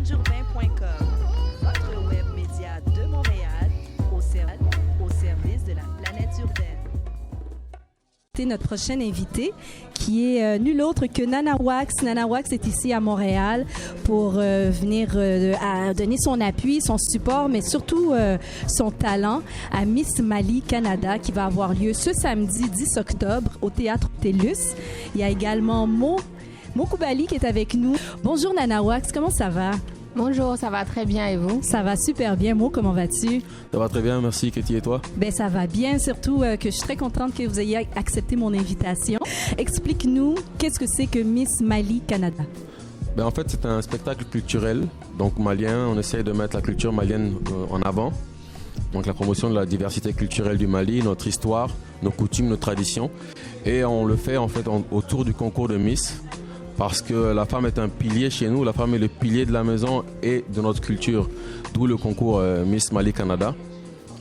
planèteurbain.com, votre web média de Montréal au service de la planète urbaine. Notre prochaine invitée, qui est nul autre que Nana Wax. Nana Wax est ici à Montréal pour venir à donner son appui, son support, mais surtout son talent à Miss Mali Canada qui va avoir lieu ce samedi 10 octobre au Théâtre TELUS. Il y a également Mo Koubali qui est avec nous. Bonjour Nana Wax, comment ça va? Bonjour, ça va très bien et vous? Ça va super bien. Mo, comment vas-tu? Ça va très bien, merci Katie, et toi? Ben ça va bien, surtout que je suis très contente que vous ayez accepté mon invitation. Explique-nous, qu'est-ce que c'est que Miss Mali Canada? En fait, c'est un spectacle culturel, donc malien. On essaye de mettre la culture malienne en avant. Donc la promotion de la diversité culturelle du Mali, notre histoire, nos coutumes, nos traditions. Et on le fait en fait autour du concours de Miss. Parce que la femme est un pilier chez nous, la femme est le pilier de la maison et de notre culture, d'où le concours Miss Mali Canada.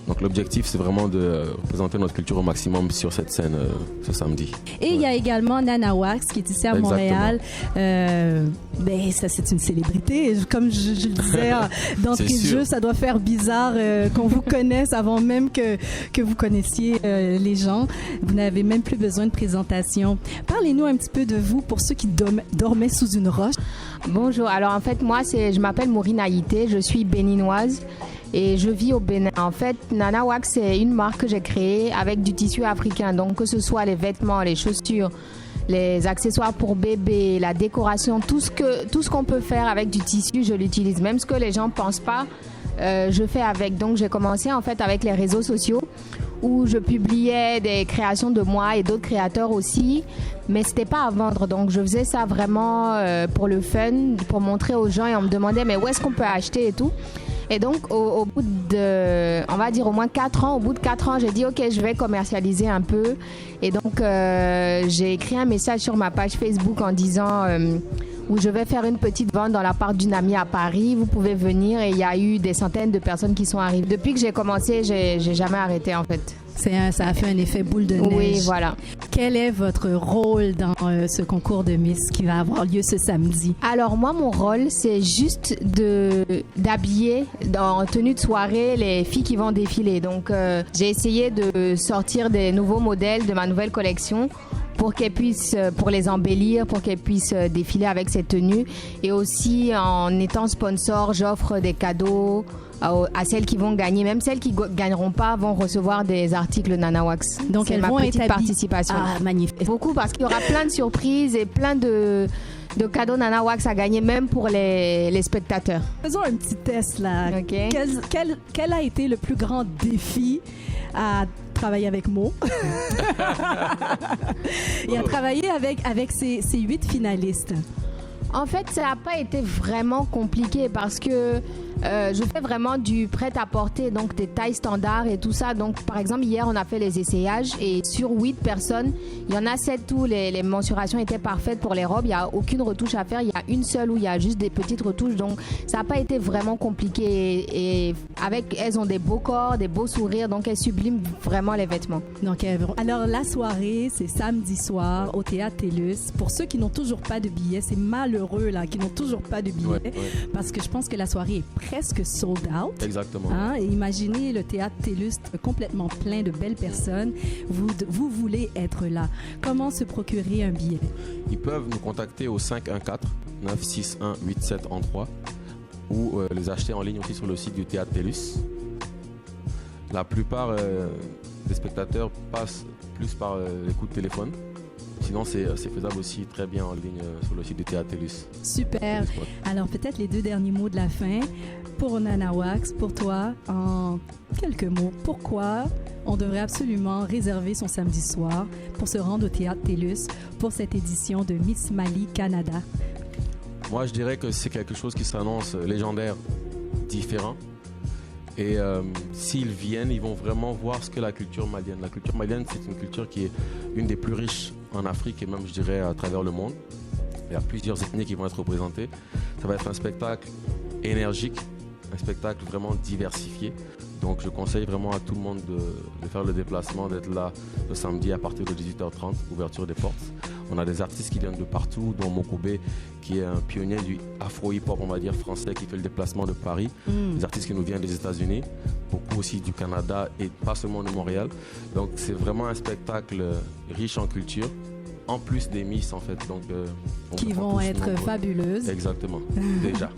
Donc l'objectif, c'est vraiment de représenter notre culture au maximum sur cette scène ce samedi. Et il y a également Nana Wax qui est ici à Montréal. Ça, c'est une célébrité. Comme je le disais d'entrée de jeu, ça doit faire bizarre qu'on vous connaisse avant même que vous connaissiez les gens. Vous n'avez même plus besoin de présentation. Parlez-nous un petit peu de vous pour ceux qui dormaient sous une roche. Bonjour, alors en fait, je m'appelle Maureen Haïté, je suis béninoise. Et je vis au Bénin. En fait, Nana Wax, c'est une marque que j'ai créée avec du tissu africain. Donc, que ce soit les vêtements, les chaussures, les accessoires pour bébé, la décoration, tout ce qu'on peut faire avec du tissu, je l'utilise. Même ce que les gens ne pensent pas, je fais avec. Donc, j'ai commencé en fait avec les réseaux sociaux où je publiais des créations de moi et d'autres créateurs aussi. Mais c'était pas à vendre. Donc, je faisais ça vraiment pour le fun, pour montrer aux gens. Et on me demandait, mais où est-ce qu'on peut acheter et tout. Et donc, au bout de, on va dire au moins 4 ans, j'ai dit, OK, je vais commercialiser un peu. Et donc, j'ai écrit un message sur ma page Facebook en disant où je vais faire une petite vente dans l'appart d'une amie à Paris. Vous pouvez venir. Et il y a eu des centaines de personnes qui sont arrivées. Depuis que j'ai commencé, j'ai jamais arrêté en fait. Ça a fait un effet boule de neige. Oui, voilà. Quel est votre rôle dans ce concours de Miss qui va avoir lieu ce samedi? Alors moi, mon rôle, c'est juste d'habiller en tenue de soirée les filles qui vont défiler. Donc j'ai essayé de sortir des nouveaux modèles de ma nouvelle collection pour qu'elles puissent, pour les embellir, pour qu'elles puissent défiler avec ces tenues. Et aussi, en étant sponsor, j'offre des cadeaux à celles qui vont gagner. Même celles qui gagneront pas vont recevoir des articles Nana Wax. Donc elles vont être participation. Ah, magnifique. Beaucoup, parce qu'il y aura plein de surprises et plein de cadeaux Nana Wax à gagner, même pour les spectateurs. Faisons un petit test là. Okay. Quel a été le plus grand défi à travailler avec Mo et à travailler avec ces 8 finalistes? En fait, ça n'a pas été vraiment compliqué parce que je fais vraiment du prêt-à-porter, donc des tailles standards et tout ça. Donc, par exemple, hier, on a fait les essayages et sur 8 personnes, il y en a 7 où les mensurations étaient parfaites pour les robes. Il n'y a aucune retouche à faire. Il y a une seule où il y a juste des petites retouches. Donc, ça n'a pas été vraiment compliqué. Et elles ont des beaux corps, des beaux sourires. Donc, elles subliment vraiment les vêtements. Donc, alors, la soirée, c'est samedi soir au Théâtre TELUS. Pour ceux qui n'ont toujours pas de billets, c'est malheureux là, qui n'ont toujours pas de billets. Parce que je pense que la soirée est presque sold out. Exactement. Et imaginez le Théâtre TELUS complètement plein de belles personnes. Vous voulez être là. Comment se procurer un billet? Ils peuvent nous contacter au 514-961-8713 ou les acheter en ligne aussi sur le site du Théâtre TELUS. La plupart des spectateurs passent plus par les coups de téléphone. Sinon, c'est faisable aussi très bien en ligne sur le site du Théâtre TELUS. Super. Alors, peut-être les 2 derniers mots de la fin. Pour Nana Wax, pour toi, en quelques mots, pourquoi on devrait absolument réserver son samedi soir pour se rendre au Théâtre TELUS pour cette édition de Miss Mali Canada? Moi, je dirais que c'est quelque chose qui s'annonce légendaire, différent. Et s'ils viennent, ils vont vraiment voir ce que la culture malienne. La culture malienne, c'est une culture qui est une des plus riches en Afrique et même, je dirais, à travers le monde. Il y a plusieurs ethnies qui vont être représentées. Ça va être un spectacle énergique, un spectacle vraiment diversifié. Donc, je conseille vraiment à tout le monde de faire le déplacement, d'être là le samedi à partir de 18h30, ouverture des portes. On a des artistes qui viennent de partout, dont Mokobe, qui est un pionnier du afro-hip-hop, on va dire, français, qui fait le déplacement de Paris. Des artistes qui nous viennent des États-Unis, beaucoup aussi du Canada et pas seulement de Montréal. Donc c'est vraiment un spectacle riche en culture, en plus des Miss en fait. Donc, qui vont être nombreux. fabuleuses. Exactement, déjà.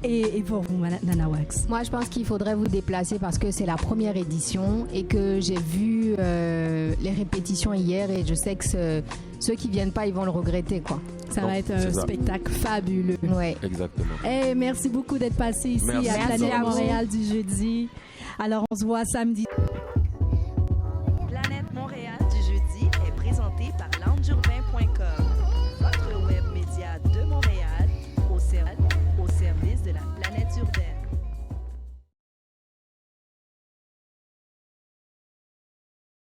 Et pour vous, Nana Wax? Moi, je pense qu'il faudrait vous déplacer parce que c'est la première édition et que j'ai vu les répétitions hier et je sais que ceux qui viennent pas, ils vont le regretter, quoi. Ça Donc, va être un spectacle fabuleux. Ouais. Exactement. Hey, merci beaucoup d'être passé ici Merci. à Planète Merci à vous. Montréal du jeudi. Alors, on se voit samedi.